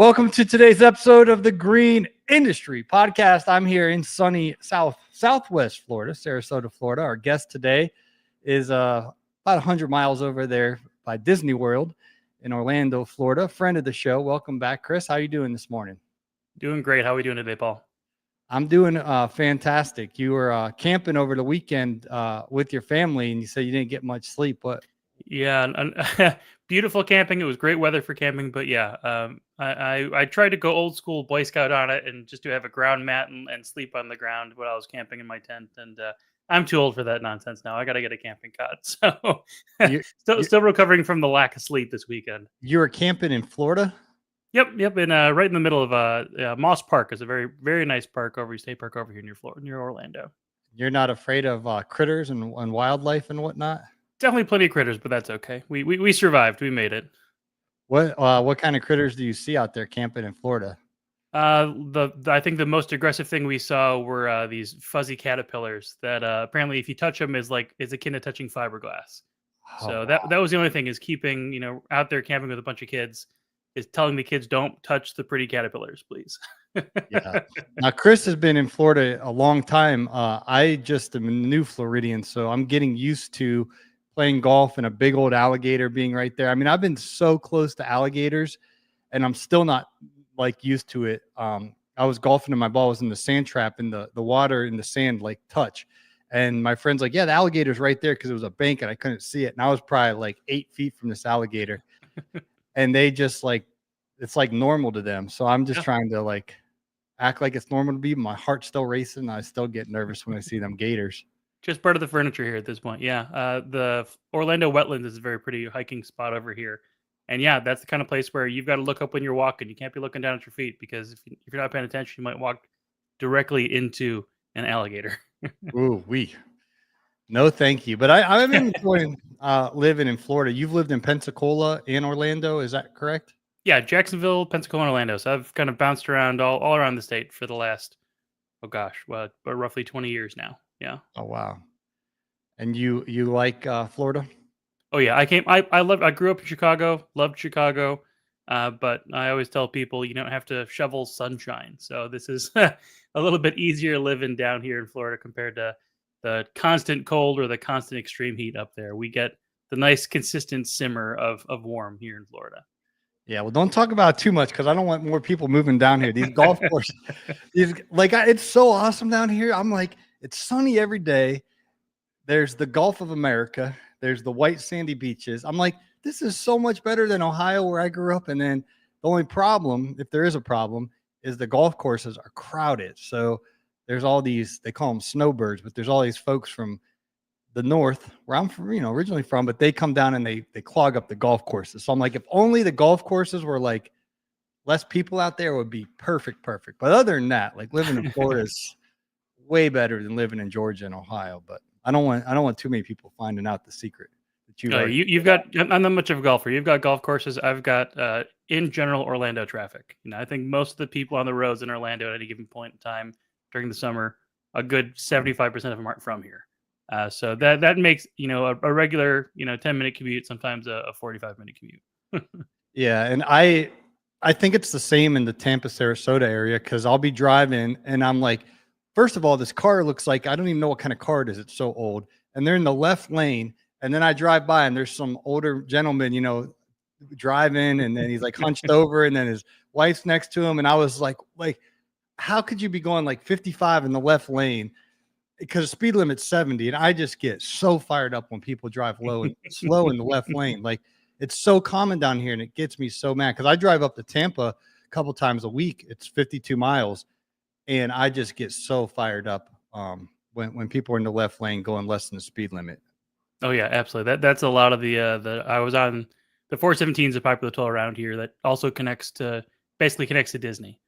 Welcome to today's episode of the Green Industry Podcast. I'm here in sunny southwest Florida, Sarasota, Florida. Our guest today is about 100 miles over there by Disney World in Orlando, Florida. Friend of the show. Welcome back, Chris. How are you doing this morning? Doing great. How are we doing today, Paul? I'm doing fantastic. You were camping over the weekend with your family, and you said you didn't get much sleep. What? Yeah, beautiful camping. It was great weather for camping, but yeah, I tried to go old school Boy Scout on it and just to have a ground mat and sleep on the ground while I was camping in my tent. And I'm too old for that nonsense now. I got to get a camping cot. So You, still recovering from the lack of sleep this weekend. you were camping in Florida? Yep, and right in the middle of Moss Park is a very very nice park state park over here near Orlando. You're not afraid of critters and wildlife and whatnot? Definitely plenty of critters, but that's okay. We survived. We made it. What kind of critters do you see out there camping in Florida? I think the most aggressive thing we saw were these fuzzy caterpillars that apparently if you touch them is akin to touching fiberglass. So that was the only thing is keeping out there camping with a bunch of kids is telling the kids don't touch the pretty caterpillars, please. Yeah. Now, Chris has been in Florida a long time. I just am a new Floridian, so I'm getting used to playing golf and a big old alligator being right there. I mean, I've been so close to alligators, and I'm still not used to it. I was golfing and my ball was in the sand trap, and the water and the sand touch. And my friend's like, "Yeah, the alligator's right there," because it was a bank and I couldn't see it. And I was probably 8 feet from this alligator, and they just it's normal to them. So I'm just trying to act like it's normal to be. My heart's still racing. I still get nervous when I see them gators. Just part of the furniture here at this point. Yeah. The Orlando Wetlands is a very pretty hiking spot over here. And yeah, that's the kind of place where you've got to look up when you're walking. You can't be looking down at your feet because if you're not paying attention, you might walk directly into an alligator. Ooh, no, thank you. But I've been enjoying living in Florida. You've lived in Pensacola and Orlando. Is that correct? Yeah, Jacksonville, Pensacola, and Orlando. So I've kind of bounced around all around the state for the last, roughly 20 years now. Yeah. Oh, wow. And you like Florida? Oh yeah, I grew up in Chicago, loved Chicago, but I always tell people you don't have to shovel sunshine. So this is a little bit easier living down here in Florida compared to the constant cold or the constant extreme heat up there. We get the nice consistent simmer of warm here in Florida. Yeah, well, don't talk about it too much because I don't want more people moving down here. These golf courses, it's so awesome down here. I'm it's sunny every day. There's the Gulf of America. There's the white sandy beaches. I'm this is so much better than Ohio where I grew up. And then the only problem, if there is a problem, is the golf courses are crowded. So there's all these, they call them snowbirds, but there's all these folks from the north where I'm from, originally from, but they come down and they clog up the golf courses. So I'm if only the golf courses were less people out there, it would be perfect. But other than that, living in Florida is way better than living in Georgia and Ohio. But I don't want too many people finding out the secret that you've got. I'm not much of a golfer. You've got golf courses. I've got in general Orlando traffic. I think most of the people on the roads in Orlando at any given point in time during the summer, a good 75% of them aren't from here. So that makes a regular 10-minute commute sometimes a 45-minute commute. Yeah, and I think it's the same in the Tampa Sarasota area because I'll be driving and I'm first of all, this car looks I don't even know what kind of car it is. It's so old. And they're in the left lane. And then I drive by and there's some older gentleman, driving. And then he's hunched over and then his wife's next to him. And I was how could you be going 55 in the left lane? Because the speed limit's 70. And I just get so fired up when people drive low and slow in the left lane. It's so common down here and it gets me so mad because I drive up to Tampa a couple times a week. It's 52 miles. And I just get so fired up when people are in the left lane going less than the speed limit. Oh yeah, absolutely. That's a lot of the I was on the 417 is a popular toll around here that also connects to Disney.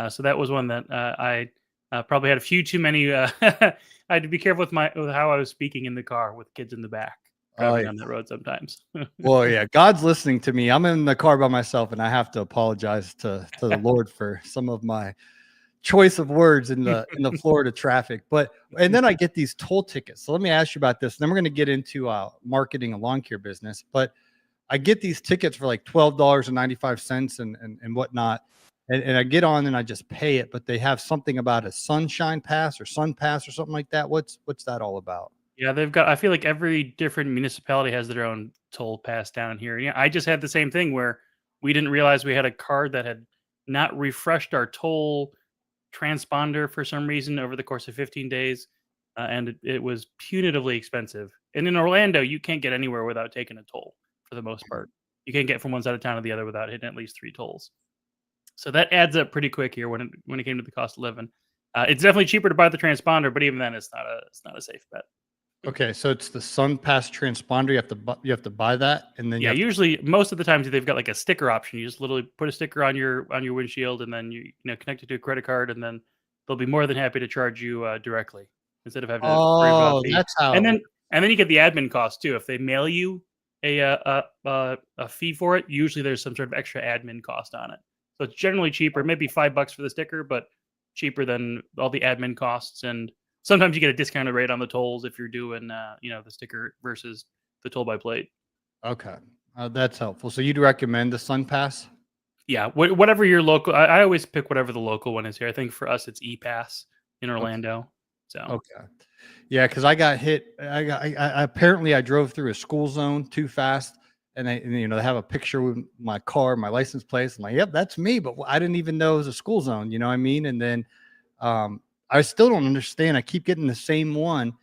So that was one that I probably had a few too many. I had to be careful with how I was speaking in the car with kids in the back driving on that road sometimes. Well, yeah, God's listening to me. I'm in the car by myself, and I have to apologize to the Lord for some of my choice of words in the Florida traffic. And then I get these toll tickets. So let me ask you about this. Then we're going to get into marketing a lawn care business. But I get these tickets for $12.95 and whatnot. and I get on and I just pay it, but they have something about a sunshine pass or sun pass or something like that. What's that all about? Yeah, they've got I feel like every different municipality has their own toll pass down here. Yeah, I just had the same thing where we didn't realize we had a card that had not refreshed our toll transponder for some reason over the course of 15 days, and it was punitively expensive. And in Orlando, you can't get anywhere without taking a toll for the most part. You can't get from one side of town to the other without hitting at least 3 tolls. So that adds up pretty quick here when it came to the cost of living. It's definitely cheaper to buy the transponder, but even then, it's not a safe bet. Okay, so it's the sun pass transponder. You have to buy that, and then you Yeah, have to. usually most of the times they've got like a sticker option. You just literally put a sticker on your windshield, and then you connect it to a credit card, and then they'll be more than happy to charge you directly instead of having to worry about Oh, the that's how and it then works. and then you get the admin cost too. If they mail you a fee for it, usually there's some sort of extra admin cost on it. So it's generally cheaper, maybe $5 for the sticker, but cheaper than all the admin costs. And sometimes you get a discounted rate on the tolls if you're doing the sticker versus the toll by plate. Okay, that's helpful. So you'd recommend the sun pass? Yeah, whatever your local. I always pick whatever the local one is here. I think for us it's ePass in Okay. Orlando. So Okay. Yeah, because I got hit. I apparently I drove through a school zone too fast, and they have a picture with my car, my license plate. I'm like, yep, that's me. But I didn't even know it was a school zone. You know what I mean? And then um, I still don't understand. I keep getting the same one,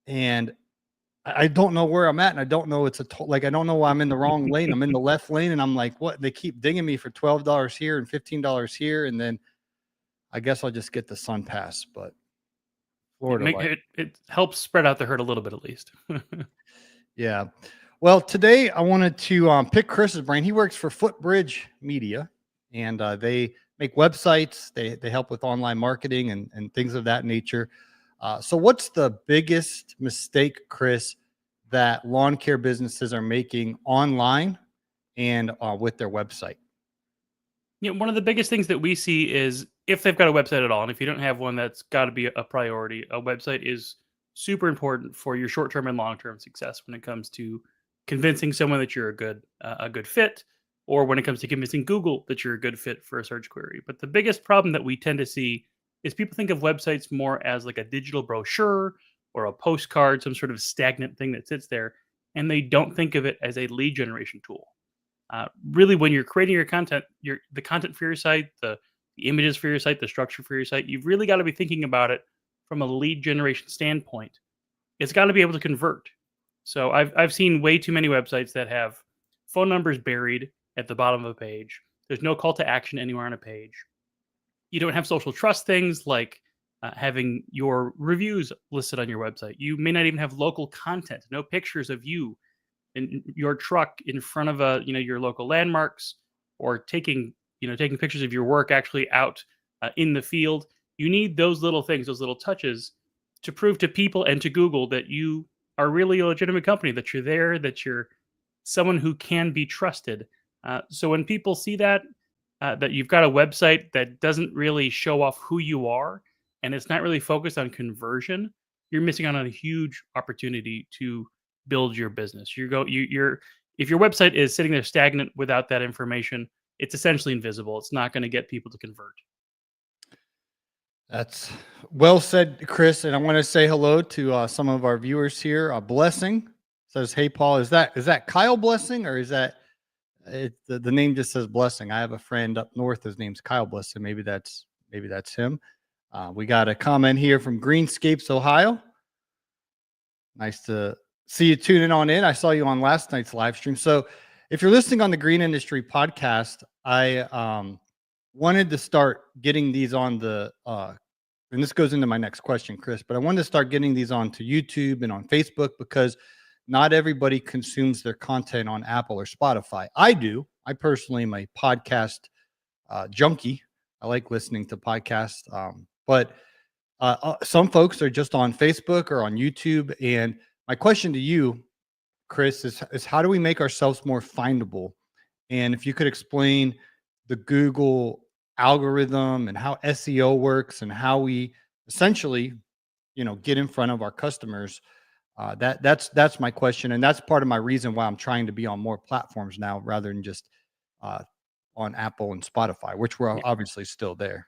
and I don't know where I'm at, and I don't know like I don't know why I'm in the wrong lane. I'm in the left lane, and I'm like, what? They keep dinging me for $12 here and $15 here, and then I guess I'll just get the Sun Pass. But it Florida make life. it helps spread out the hurt a little bit at least. Yeah. Well, today I wanted to pick Chris's brain. He works for Footbridge Media, and they make websites. They help with online marketing and things of that nature. So, what's the biggest mistake, Chris, that lawn care businesses are making online and with their website? One of the biggest things that we see is if they've got a website at all, and if you don't have one, that's got to be a priority. A website is super important for your short-term and long-term success when it comes to convincing someone that you're a good fit, or when it comes to convincing Google that you're a good fit for a search query. But the biggest problem that we tend to see is people think of websites more as like a digital brochure or a postcard, some sort of stagnant thing that sits there, and they don't think of it as a lead generation tool. Really, when you're creating your content, the content for your site, the images for your site, the structure for your site, you've really got to be thinking about it from a lead generation standpoint. It's got to be able to convert. So I've seen way too many websites that have phone numbers buried at the bottom of a page. There's no call to action anywhere on a page. You don't have social trust things like having your reviews listed on your website. You may not even have local content, no pictures of you in your truck in front of your local landmarks, or taking pictures of your work actually out in the field. You need those little things, those little touches, to prove to people and to Google that you are really a legitimate company, that you're there, that you're someone who can be trusted. So when people see that you've got a website that doesn't really show off who you are, and it's not really focused on conversion, you're missing out on a huge opportunity to build your business. You're if your website is sitting there stagnant without that information, it's essentially invisible. It's not going to get people to convert. That's well said, Chris. And I want to say hello to some of our viewers here. Blessing says, "Hey, Paul, is that Kyle Blessing or is that the name just says Blessing? I have a friend up north. His name's Kyle Blessing. Maybe that's him." We got a comment here from Greenscapes, Ohio. Nice to see you tuning on in. I saw you on last night's live stream. So, if you're listening on the Green Industry Podcast, I wanted to start getting these on and this goes into my next question, Chris, but I wanted to start getting these onto YouTube and on Facebook because not everybody consumes their content on Apple or Spotify. I do. I personally am a podcast junkie. I like listening to podcasts, but some folks are just on Facebook or on YouTube. And my question to you, Chris, is how do we make ourselves more findable? And if you could explain the Google algorithm and how SEO works and how we essentially, get in front of our customers. That's my question, and that's part of my reason why I'm trying to be on more platforms now rather than just uh, on Apple and Spotify, which were Yeah. obviously still there.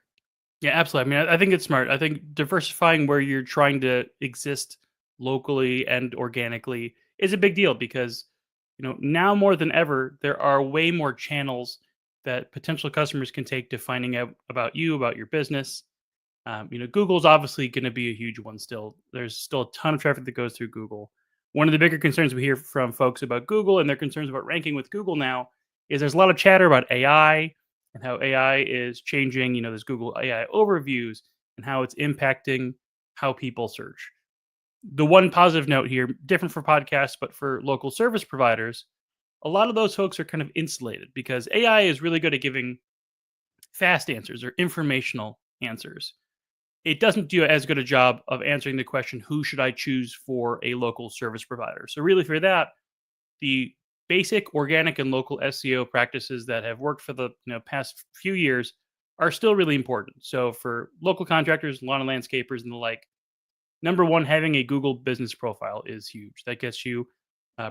Yeah, absolutely. I mean, I think it's smart. I think diversifying where you're trying to exist locally and organically is a big deal because, now more than ever, there are way more channels that potential customers can take to finding out about you, about your business. Google's obviously going to be a huge one still. There's still a ton of traffic that goes through Google. One of the bigger concerns we hear from folks about Google and their concerns about ranking with Google now is there's a lot of chatter about AI and how AI is changing. There's Google AI overviews and how it's impacting how people search. The one positive note here, different for podcasts, but for local service providers, a lot of those folks are kind of insulated because AI is really good at giving fast answers or informational answers. It doesn't do as good a job of answering the question, who should I choose for a local service provider? So, really, for that, the basic organic and local SEO practices that have worked for the past few years are still really important. So, for local contractors, lawn and landscapers, and the like, number one, having a Google business profile is huge. That gets you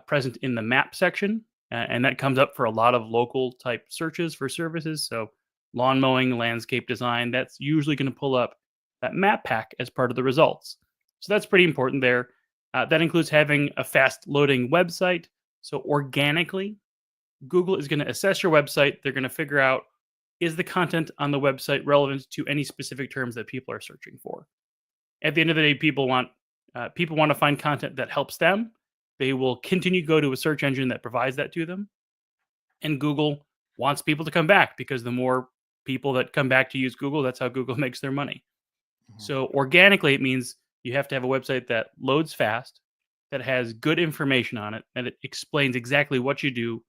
present in the map section, and that comes up for a lot of local type searches for services. So, lawn mowing, landscape design, that's usually going to pull up that map pack as part of the results. So, that's pretty important there. That includes having a fast loading website. So, organically, Google is going to assess your website. They're going to figure out, is the content on the website relevant to any specific terms that people are searching for? At the end of the day, people want to find content that helps them. They will continue to go to a search engine that provides that to them. And Google wants people to come back because the more people that come back to use Google, that's how Google makes their money. Mhm. So organically, it means you have to have a website that loads fast, that has good information on it, and it explains exactly what you do,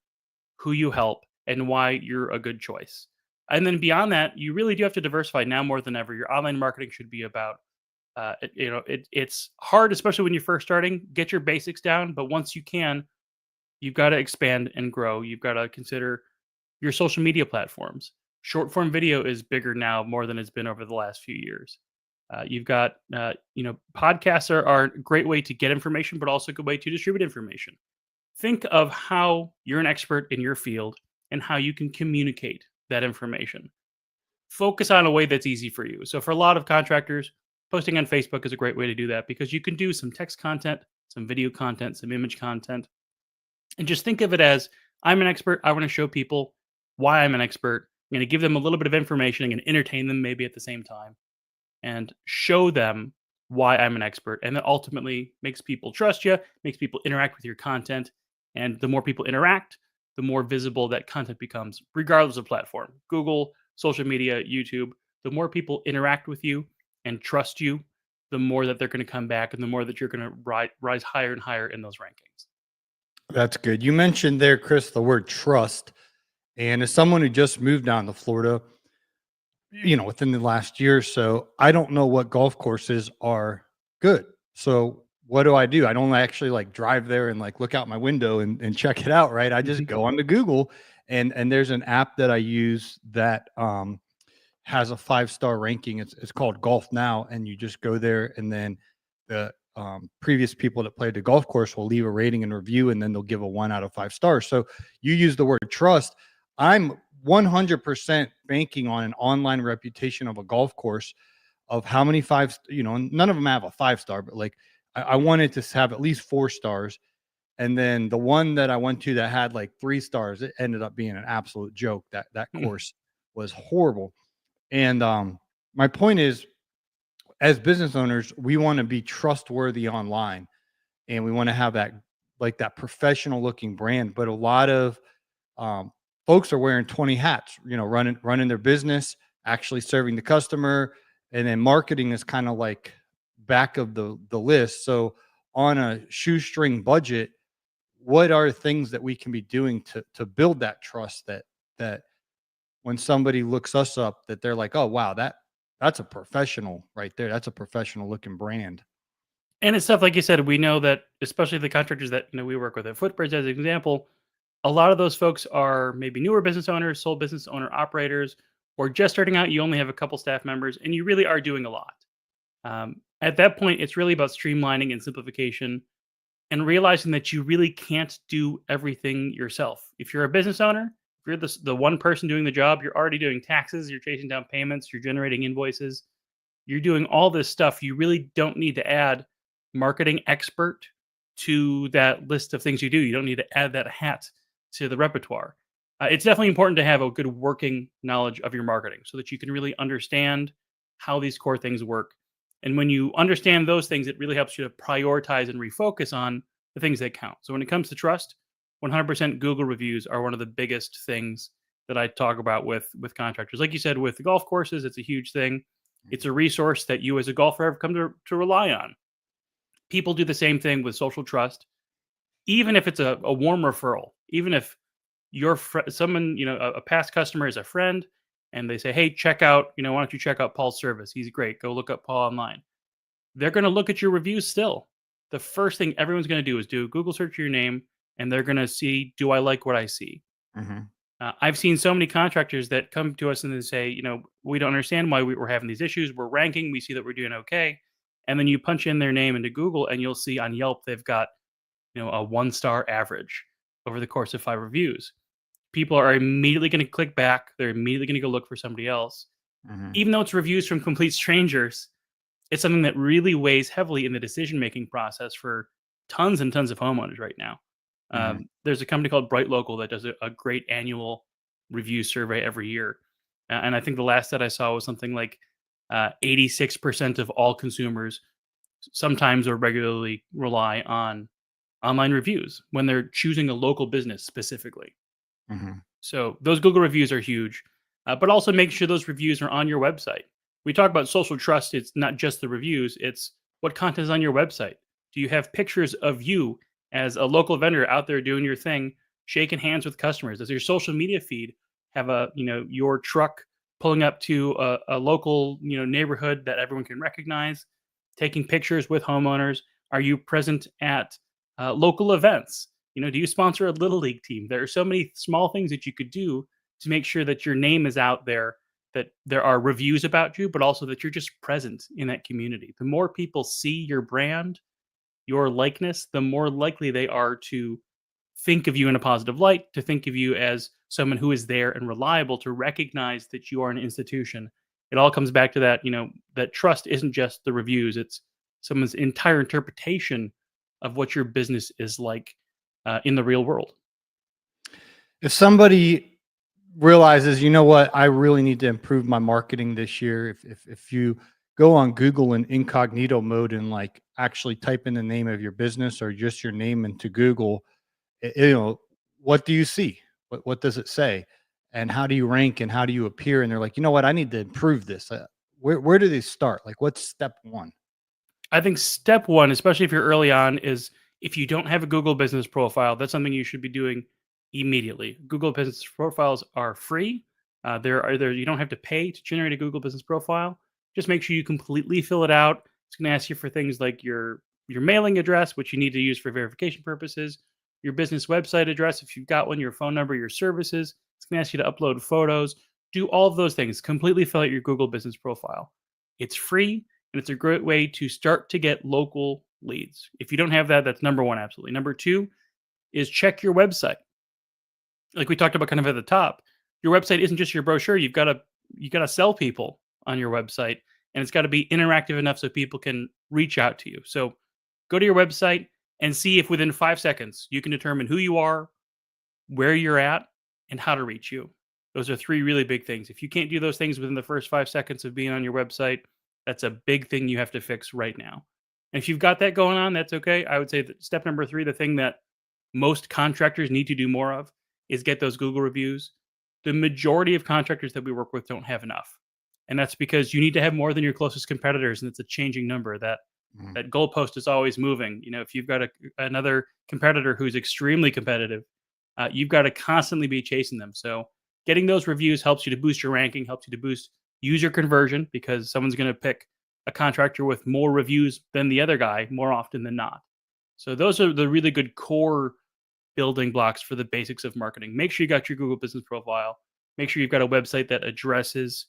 who you help, and why you're a good choice. And then beyond that, you really do have to diversify now more than ever. Your online marketing should be about it's hard, especially when you're first starting. Get your basics down, but once you can, you've got to expand and grow. You've got to consider your social media platforms. Short form video is bigger now more than it's been over the last few years. You've got, podcasts are a great way to get information, but also a good way to distribute information. Think of how you're an expert in your field and how you can communicate that information. Focus on a way that's easy for you. So, for a lot of contractors, posting on Facebook is a great way to do that because you can do some text content, some video content, some image content, and just think of it as, I'm an expert. I want to show people why I'm an expert. I'm going to give them a little bit of information. I'm going to entertain them maybe at the same time and show them why I'm an expert. And that ultimately makes people trust you, makes people interact with your content. And the more people interact, the more visible that content becomes, regardless of platform. Google, social media, YouTube, the more people interact with you and trust you, the more that they're going to come back and the more that you're going to rise higher and higher in those rankings. That's good. You mentioned there, Chris, the word trust. And as someone who just moved down to Florida, within the last year or so, I don't know what golf courses are good. So what do? I don't actually like drive there and like look out my window and check it out, right? I just Mhm. go onto Google and there's an app that I use that has a 5-star ranking. It's called Golf Now, and you just go there and then the previous people that played the golf course will leave a rating and review, and then they'll give a 1 out of 5 stars. So you use the word trust. I'm 100% banking on an online reputation of a golf course of how many five, none of them have a 5-star, but like I wanted to have at least 4 stars. And then the one that I went to that had like 3 stars, it ended up being an absolute joke. That course was horrible. And my point is, as business owners, we want to be trustworthy online, and we want to have that professional looking brand. But a lot of um, folks are wearing 20 hats, running their business, actually serving the customer, and then marketing is kind of like back of the list. So on a shoestring budget, what are things that we can be doing to build that trust that when somebody looks us up, that they're like, oh wow, that's a professional right there. That's a professional looking brand. And it's stuff like you said, we know that especially the contractors that we work with at Footbridge as an example, a lot of those folks are maybe newer business owners, sole business owner operators, or just starting out. You only have a couple staff members, and you really are doing a lot. At that point, it's really about streamlining and simplification and realizing that you really can't do everything yourself. If you're a business owner, If you're the one person doing the job, you're already doing taxes, you're chasing down payments, you're generating invoices, you're doing all this stuff. You really don't need to add marketing expert to that list of things you do. You don't need to add that hat to the repertoire. It's definitely important to have a good working knowledge of your marketing so that you can really understand how these core things work. And when you understand those things, it really helps you to prioritize and refocus on the things that count. So when it comes to trust, 100% Google reviews are one of the biggest things that I talk about with contractors. Like you said, with the golf courses, it's a huge thing. It's a resource that you as a golfer have come to rely on. People do the same thing with social trust, even if it's a warm referral, even if someone, a past customer is a friend and they say, hey, check out, why don't you check out Paul's service? He's great. Go look up Paul online. They're going to look at your reviews still. The first thing everyone's going to do is do a Google search for your name and they're going to see, do I like what I see? Mm-hmm. I've seen so many contractors that come to us and they say, we don't understand why we're having these issues. We're ranking. We see that we're doing okay. And then you punch in their name into Google and you'll see on Yelp, they've got, a 1-star average over the course of 5 reviews. People are immediately going to click back. They're immediately going to go look for somebody else. Mm-hmm. Even though it's reviews from complete strangers, it's something that really weighs heavily in the decision-making process for tons and tons of homeowners right now. Mm-hmm. There's a company called Bright Local that does a great annual review survey every year. And I think the last that I saw was something like 86% of all consumers sometimes or regularly rely on online reviews when they're choosing a local business specifically. Mm-hmm. So those Google reviews are huge, but also make sure those reviews are on your website. We talk about social trust. It's not just the reviews. It's what content is on your website. Do you have pictures of you as a local vendor out there doing your thing, shaking hands with customers? Does your social media feed have your truck pulling up to a local, neighborhood that everyone can recognize, taking pictures with homeowners? Are you present at local events? Do you sponsor a little league team? There are so many small things that you could do to make sure that your name is out there, that there are reviews about you, but also that you're just present in that community. The more people see your brand, your likeness, the more likely they are to think of you in a positive light, to think of you as someone who is there and reliable, to recognize that you are an institution. It all comes back to that, that trust isn't just the reviews, it's someone's entire interpretation of what your business is like in the real world. If somebody realizes, you know what, I really need to improve my marketing this year. If you go on Google in incognito mode and like actually type in the name of your business or just your name into Google, what do you see? What does it say? And how do you rank and how do you appear? And they're like, you know what, I need to improve this. Where do they start? Like, what's step one? I think step one, especially if you're early on, is if you don't have a Google business profile, that's something you should be doing immediately. Google business profiles are free. You don't have to pay to generate a Google business profile. Just make sure you completely fill it out. It's going to ask you for things like your mailing address, which you need to use for verification purposes, your business website address, if you've got one, your phone number, your services. It's going to ask you to upload photos. Do all of those things. Completely fill out your Google business profile. It's free. And it's a great way to start to get local leads. If you don't have that, that's number one, absolutely. Number two is check your website. Like we talked about kind of at the top, your website isn't just your brochure. You got to sell people on your website, and it's got to be interactive enough so people can reach out to you. So go to your website and see if within 5 seconds you can determine who you are, where you're at, and how to reach you. Those are 3 really big things. If you can't do those things within the first 5 seconds of being on your website, that's a big thing you have to fix right now. And if you've got that going on, that's okay. I would say that step number 3, the thing that most contractors need to do more of, is get those Google reviews. The majority of contractors that we work with don't have enough. And that's because you need to have more than your closest competitors, and it's a changing number. That goalpost is always moving. If you've got another competitor who's extremely competitive, you've got to constantly be chasing them. So getting those reviews helps you to boost your ranking, helps you to boost user conversion, because someone's going to pick a contractor with more reviews than the other guy more often than not. So those are the really good core building blocks for the basics of marketing. Make sure you got your Google business profile. Make sure you've got a website that addresses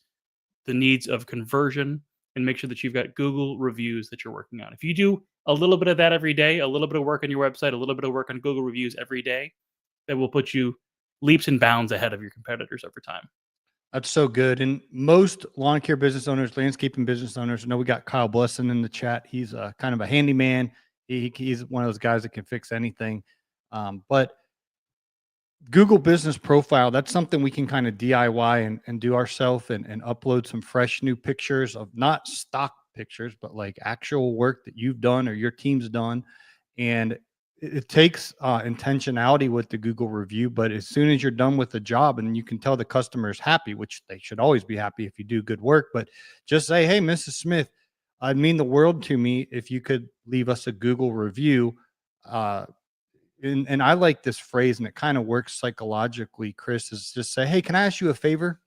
the needs of conversion, and make sure that you've got Google reviews that you're working on. If you do a little bit of that every day, a little bit of work on your website, a little bit of work on Google reviews every day, that will put you leaps and bounds ahead of your competitors over time. That's so good. And most lawn care business owners, landscaping business owners, I know we got Kyle Blesson in the chat. He's kind of a handyman. He's one of those guys that can fix anything. But Google Business Profile, that's something we can kind of DIY and do ourselves and upload some fresh new pictures of not stock pictures, but like actual work that you've done or your team's done. And it takes intentionality with the Google review, but as soon as you're done with the job and you can tell the customer is happy, which they should always be happy if you do good work, but just say, hey, Mrs. Smith, I'd mean the world to me if you could leave us a Google review. Uh, and I like this phrase, and it kind of works psychologically, Chris, is just say, hey, can I ask you a favor?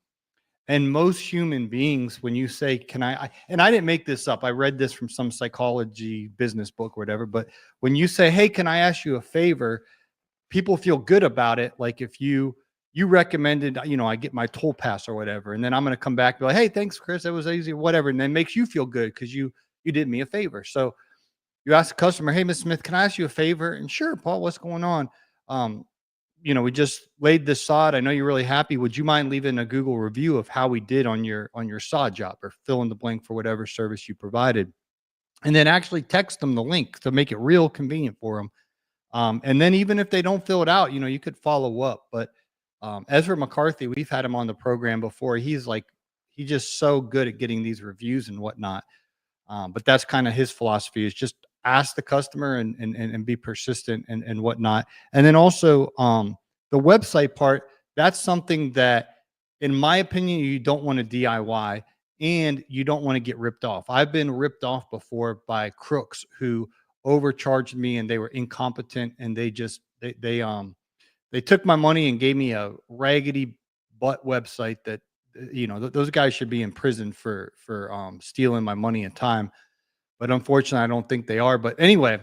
And most human beings, when you say, can and I didn't make this up, I read this from some psychology business book or whatever, but when you say, hey, can I ask you a favor? People feel good about it. Like if you recommended, I get my toll pass or whatever, and then I'm going to come back and be like, hey, thanks, Chris. That was easy, whatever. And then makes you feel good because you did me a favor. So you ask the customer, hey, Miss Smith, can I ask you a favor? And sure, Paul, what's going on? Um, we just laid this sod. I know you're really happy. Would you mind leaving a Google review of how we did on your sod job, or fill in the blank for whatever service you provided? And then actually text them the link to make it real convenient for them. And then even if they don't fill it out, you could follow up. But Ezra McCarthy, we've had him on the program before. He's just so good at getting these reviews and whatnot. But that's kind of his philosophy, is just ask the customer and be persistent and whatnot. And then also the website part, that's something that, in my opinion, you don't want to DIY and you don't want to get ripped off. I've been ripped off before by crooks who overcharged me and they were incompetent, and they took my money and gave me a raggedy butt website that those guys should be in prison for stealing my money and time. But unfortunately, I don't think they are. But anyway,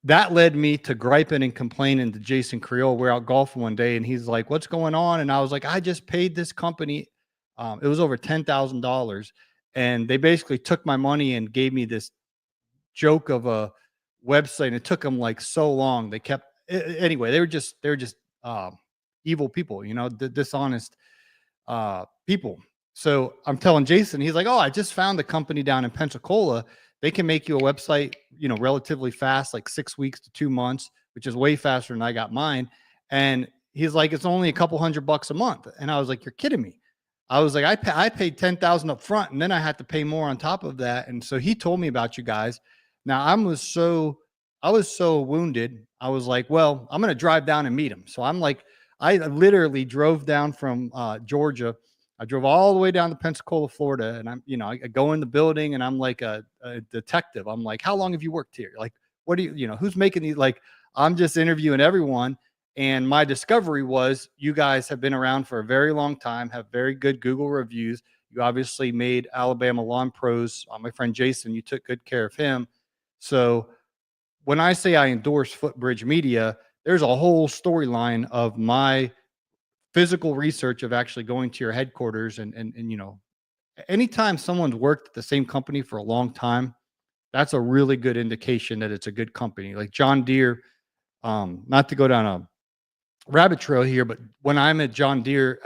that led me to griping and complaining to Jason Creole. We're out golfing one day and he's like, what's going on? And I was like, I just paid this company. It was over $10,000. And they basically took my money and gave me this joke of a website. And it took them like so long. They kept, anyway, they're just evil people, dishonest people. So I'm telling Jason, he's like, oh, I just found a company down in Pensacola. They can make you a website, relatively fast, like 6 weeks to 2 months, which is way faster than I got mine. And he's like, it's only a couple $100 a month. And I was like, you're kidding me. I was like, I paid 10,000 up front, and then I had to pay more on top of that. And so he told me about you guys. Now I was so wounded. I was like, well, I'm going to drive down and meet him. So I literally drove down from Georgia. I drove all the way down to Pensacola, Florida, and I go in the building and I'm like a detective. I'm like, how long have you worked here? Like, what do who's making these? Like, I'm just interviewing everyone. And my discovery was, you guys have been around for a very long time, have very good Google reviews. You obviously made Alabama Lawn Pros. My friend Jason, you took good care of him. So when I say I endorse Footbridge Media, there's a whole storyline of my physical research of actually going to your headquarters and anytime someone's worked at the same company for a long time, that's a really good indication that it's a good company. Like John Deere, not to go down a rabbit trail here, but when I'm at John Deere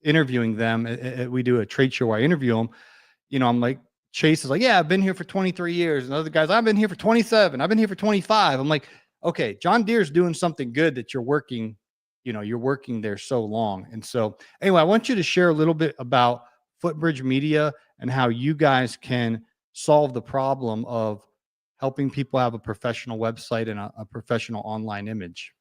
interviewing them, we do a trade show where I interview them. I'm like, Chase is like, yeah, I've been here for 23 years. And other guys, I've been here for 27. I've been here for 25. I'm like, okay, John Deere's doing something good that you're working there so long. And so anyway, I want you to share a little bit about Footbridge Media and how you guys can solve the problem of helping people have a professional website and a professional online image.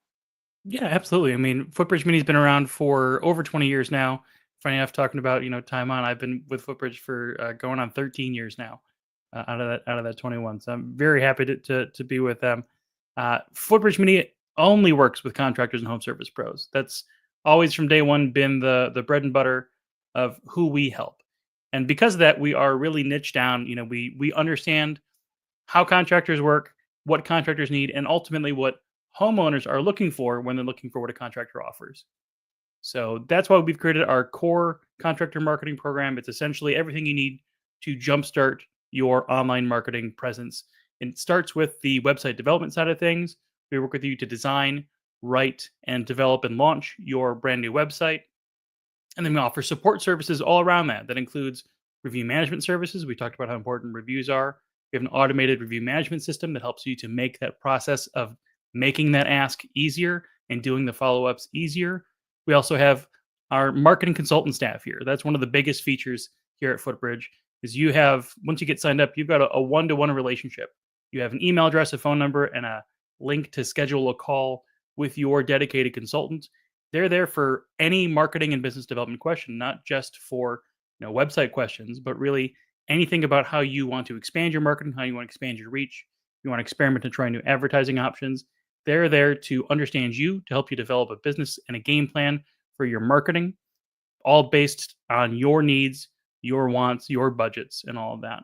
Yeah, absolutely. I mean, Footbridge Mini's been around for over 20 years now. Funny enough, talking about time on, I've been with Footbridge for going on 13 years now, out of that 21. So I'm very happy to be with them. Footbridge Mini only works with contractors and home service pros. That's always from day one been the bread and butter of who we help. And because of that, we are really niche down. We understand how contractors work, what contractors need, and ultimately what homeowners are looking for when they're looking for what a contractor offers. So that's why we've created our core contractor marketing program. It's essentially everything you need to jumpstart your online marketing presence. And it starts with the website development side of things. We work with you to design write, and develop and launch your brand new website. And then we offer support services all around that. That includes review management services. We talked about how important reviews are. We have an automated review management system that helps you to make that process of making that ask easier and doing the follow ups easier. We also have our marketing consultant staff here. That's one of the biggest features here at Footbridge. Is you have, once you get signed up, you've got a one-to-one relationship. You have an email address, a phone number, and a link to schedule a call with your dedicated consultant. They're there for any marketing and business development question, not just for website questions, but really anything about how you want to expand your marketing, how you want to expand your reach, you want to experiment and try new advertising options. They're there to understand you, to help you develop a business and a game plan for your marketing, all based on your needs, your wants, your budgets, and all of that.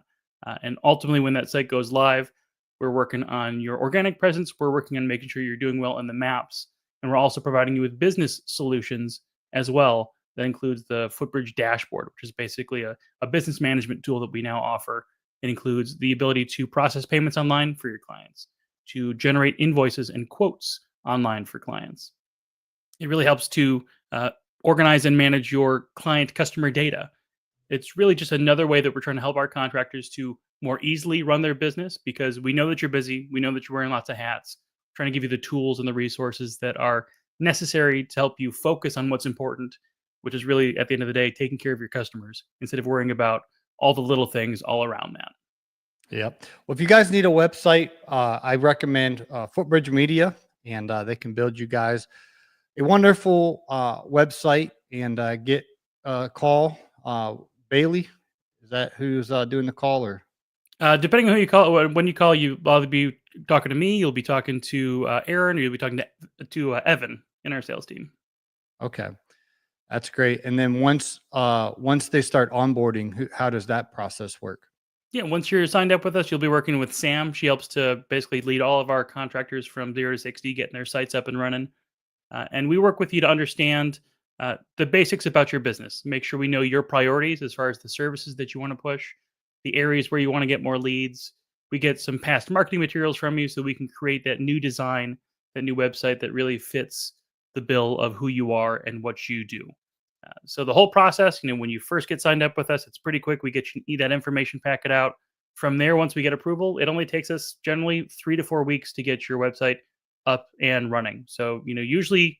And ultimately, when that site goes live, we're working on your organic presence. We're working on making sure you're doing well in the maps. And we're also providing you with business solutions as well. That includes the Footbridge dashboard, which is basically a business management tool that we now offer. It includes the ability to process payments online for your clients, to generate invoices and quotes online for clients. It really helps to organize and manage your client customer data. It's really just another way that we're trying to help our contractors to more easily run their business, because we know that you're busy. We know that you're wearing lots of hats. We're trying to give you the tools and the resources that are necessary to help you focus on what's important, which is really, at the end of the day, taking care of your customers instead of worrying about all the little things all around that. Yep. Well, if you guys need a website, I recommend Footbridge Media, and they can build you guys a wonderful website. And get a call. Bailey, is that who's doing the call? Or Depending on who you call, when you call, you'll either be talking to me, you'll be talking to Aaron, or you'll be talking to Evan in our sales team. okay, that's great. And then once they start onboarding, how does that process work? Yeah, once you're signed up with us, you'll be working with Sam. She helps to basically lead all of our contractors from 0 to 60, getting their sites up and running. And we work with you to understand the basics about your business. Make sure we know your priorities as far as the services that you want to push, the areas where you want to get more leads. We get some past marketing materials from you so we can create that new design, that new website that really fits the bill of who you are and what you do. So the whole process, when you first get signed up with us, it's pretty quick. We get you that information packet out. From there, once we get approval, it only takes us generally 3 to 4 weeks to get your website up and running. So, usually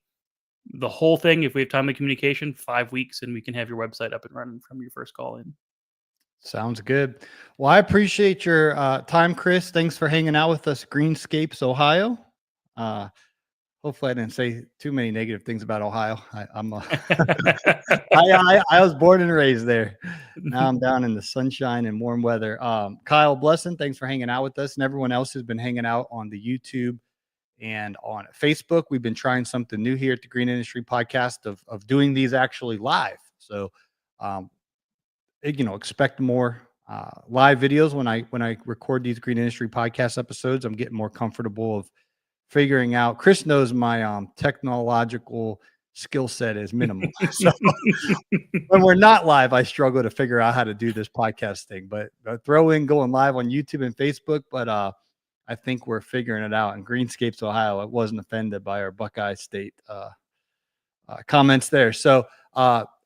the whole thing, if we have timely communication, 5 weeks, and we can have your website up and running from your first call in. Sounds good. Well, I appreciate your time, Chris. Thanks for hanging out with us, Greenscapes, Ohio. Hopefully I didn't say too many negative things about Ohio. I was born and raised there. Now I'm down in the sunshine and warm weather. Kyle Blesson, thanks for hanging out with us, and everyone else who's been hanging out on the YouTube and on Facebook. We've been trying something new here at the Green Industry Podcast of doing these actually live. So, expect more live videos when I record these Green Industry Podcast episodes. I'm getting more comfortable of figuring out. Chris knows my technological skill set is minimal. So when we're not live, I struggle to figure out how to do this podcast thing. But throw in going live on YouTube and Facebook. But I think we're figuring it out. In Greenscapes, Ohio, I wasn't offended by our Buckeye State comments there. So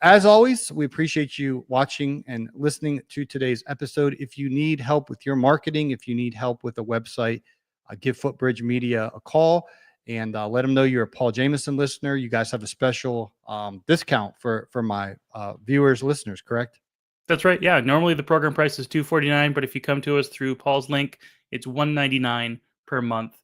as always, we appreciate you watching and listening to today's episode. If you need help with your marketing, if you need help with a website, give Footbridge Media a call and let them know you're a Paul Jameson listener. You guys have a special discount for my viewers, listeners, correct? That's right. Yeah. Normally the program price is $249, but if you come to us through Paul's link, it's $199 per month.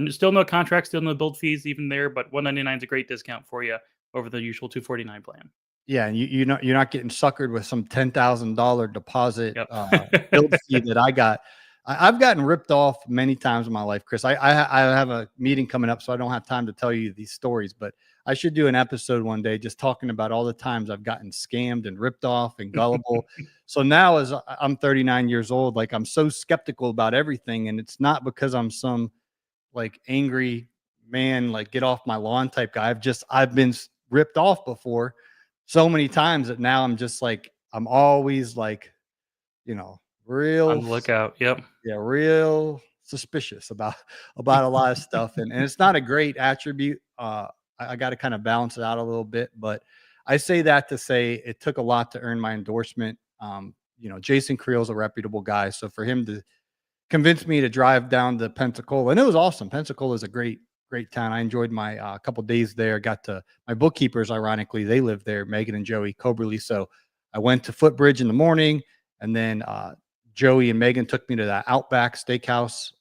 Still no contract, still no build fees even there, but $199 is a great discount for you over the usual $249 plan. Yeah, and you're not getting suckered with some $10,000 deposit Yep. build fee that I got. I've gotten ripped off many times in my life, Chris. I have a meeting coming up, so I don't have time to tell you these stories, but I should do an episode one day just talking about all the times I've gotten scammed and ripped off and gullible. So now, as I'm 39 years old, like I'm so skeptical about everything, and it's not because I'm some like angry man, like get off my lawn type guy. I've been ripped off before so many times that now I'm just like, I'm always like, real On the lookout. Yep. yeah, real suspicious about a lot of stuff, and it's not a great attribute. I got to kind of balance it out a little bit, but I say that to say it took a lot to earn my endorsement. Jason Creel's a reputable guy, so for him to convinced me to drive down to Pensacola, and it was awesome. Pensacola is a great town. I enjoyed my couple days there. Got to my bookkeepers, ironically, they live there, Megan and Joey Coberly. So I went to Footbridge in the morning, and then Joey and Megan took me to that Outback Steakhouse.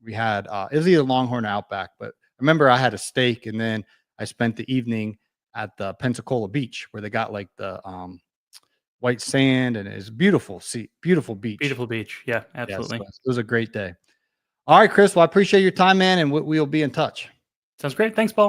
We had it was either Longhorn or Outback, but I remember I had a steak, and then I spent the evening at the Pensacola beach where they got like the white sand, and it's beautiful. See, beautiful beach. Beautiful beach. Yeah, Yes, absolutely. it was a great day. All right, Chris. Well, I appreciate your time, man, and we'll be in touch. Sounds great. Thanks, Paul.